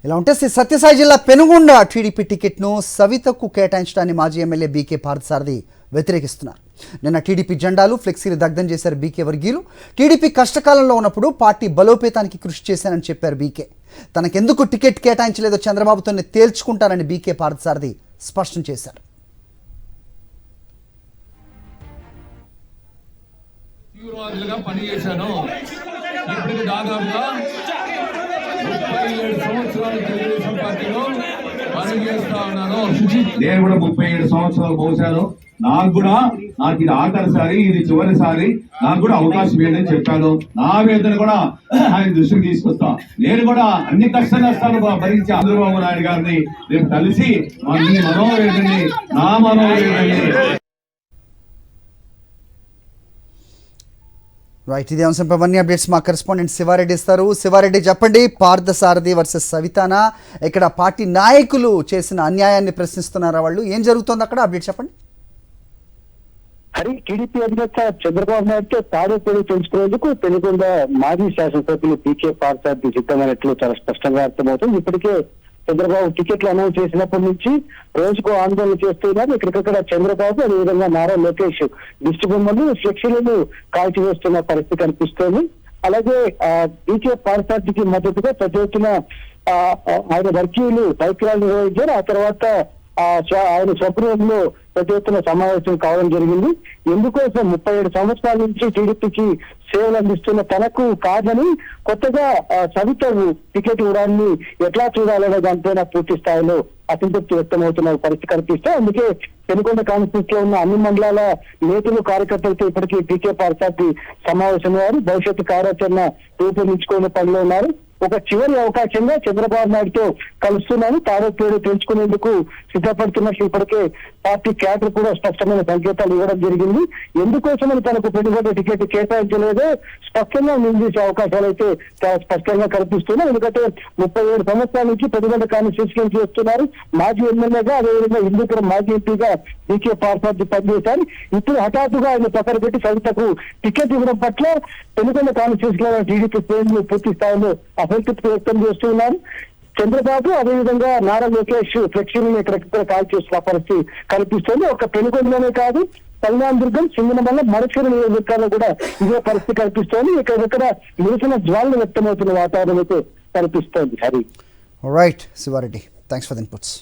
ఇలా ఉంటే సత్యసాయి జిల్లా పెనుగొండ టీడీపీ టికెట్ను సవితకు కేటాయించడాన్ని మాజీ ఎమ్మెల్యే బీకే పార్థసారథి వ్యతిరేకిస్తున్నారు. నిన్న టీడీపీ జెండాలు ఫ్లెక్సీలు దగ్ధం చేశారు బీకే వర్గీయులు. టీడీపీ కష్టకాలంలో ఉన్నప్పుడు పార్టీ బలోపేతానికి కృషి చేశానని చెప్పారు బీకే. తనకెందుకు టికెట్ కేటాయించలేదో చంద్రబాబుతోనే తేల్చుకుంటారని బీకే పార్థసారథి స్పష్టం చేశారు. నేను కూడా 37 సంవత్సరాలు పోసాను. నాకు ఇది ఆఖరిసారి, ఇది చివరిసారి, నాకు కూడా అవకాశం ఏంటని చెప్పాను. నా వేదన కూడా ఆయన దృష్టికి తీసుకొస్తా. నేను కూడా అన్ని కష్ట నష్టాలు భరించి చంద్రబాబు నాయుడు గారిని రేపు కలిసి మనోవేదనని నా మనోవేదనని రైట్. ఇదే అంశంపై అన్ని అప్డేట్స్ మా కరెస్పాండెంట్ శివారెడ్డి ఇస్తారు. శివారెడ్డి, చెప్పండి, పార్థసారథి వర్సెస్ సవితానా, ఇక్కడ పార్టీ నాయకులు చేసిన అన్యాయాన్ని ప్రశ్నిస్తున్నారా? వాళ్ళు ఏం జరుగుతుంది అక్కడ? అప్డేట్ చెప్పండి. హరి, టీడీపీ అధినేత చంద్రబాబు నాయుడుతో తాడేపేడు తెలుసుకునేందుకు పెనుగొండ మాజీ శాసనసభ్యులు పీకే పార్థసారథి సిద్ధమైనట్లు చాలా స్పష్టంగా అర్థమవుతుంది. ఇప్పటికే చంద్రబాబు టికెట్లు అనౌన్స్ చేసినప్పటి నుంచి రోజుకు ఆందోళన చేస్తున్నారు. ఇక్కడికక్కడ చంద్రబాబు, అదేవిధంగా నారా లోకేష్ దిష్టి బొమ్మలు, ఫ్లెక్సీలను కాల్చివేస్తున్న పరిస్థితి కనిపిస్తోంది. అలాగే పీకే పార్థసారథికి మద్దతుగా పెద్ద ఎత్తున ఆయన వర్గీయులు బైక్ ర్యాలీ నిర్వహించారు. ఆ తర్వాత ఆయన స్వగృహంలో పెద్ద ఎత్తున సమావేశం కావడం జరిగింది. ఎందుకోసం 37 సంవత్సరాల నుంచి టీడీపీకి సేవలు అందిస్తున్న తనకు కాదని కొత్తగా సవితకు టికెట్ ఇవ్వడాన్ని ఎట్లా చూడాలనే దానిపైన పూర్తి స్థాయిలో అసంతృప్తి వ్యక్తమవుతున్న పరిస్థితి కనిపిస్తే, అందుకే పెనుగొండ కాన్స్టిట్యూన్స్ లో ఉన్న అన్ని మండలాల నేతలు, కార్యకర్తలతో ఇప్పటికీ పీకే పార్థసారథి సమావేశమయ్యారు. భవిష్యత్తు కార్యాచరణ రూపొందించుకునే పనిలో ఉన్నారు. ఒక చివరి అవకాశంగా చంద్రబాబు నాయుడుతో కలుస్తున్నాను, తాడేపేడు తెలుసుకునేందుకు సిద్ధపడుతున్నట్లు ఇప్పటికే పార్టీ క్యాడర్ కూడా స్పష్టమైన సంకేతాలు ఇవ్వడం జరిగింది. ఎందుకోసమని తనకు పెనుగొండ టికెట్ కేటాయించలేదో స్పష్టంగా నిందించే అవకాశాలు అయితే చాలా స్పష్టంగా కనిపిస్తున్నాయి. ఎందుకంటే 37 సంవత్సరాల నుంచి పెనుగొండ కాన్స్టిట్యూన్సీ చేస్తున్నారు. మాజీ ఎమ్మెల్యేగా, అదేవిధంగా హిందూపురం మాజీ ఎంపీగా బీకే పార్థసారథి పనిచేశారు. ఇప్పుడు హఠాత్తుగా ఆయన పక్కన పెట్టి సవితకు టికెట్ ఇవ్వడం పట్ల పెనుగొండ కాన్స్టిట్యూన్సీలో టీడీపీ శ్రేణులు పూర్తి స్థాయిలో అసంతృప్తి వ్యక్తం చేస్తున్నారు. చంద్రబాబు, అదేవిధంగా నారా లోకేష్ ఫ్లెక్సీలను ఇక్కడ కాల్ చేస్తున్న పరిస్థితి కనిపిస్తుంది. ఒక పెనుగొండలోనే కాదు, కళ్యాణదుర్గం, సింగనమల్ల, మరచూరు నియోజకవర్గాల్లో కూడా ఇదే పరిస్థితి కనిపిస్తోంది. ఇక్కడ నిరసన జ్వాలలు వ్యక్తమవుతున్న వాతావరణం అయితే కనిపిస్తోంది. Hari, right Sivareddy, thanks for the inputs.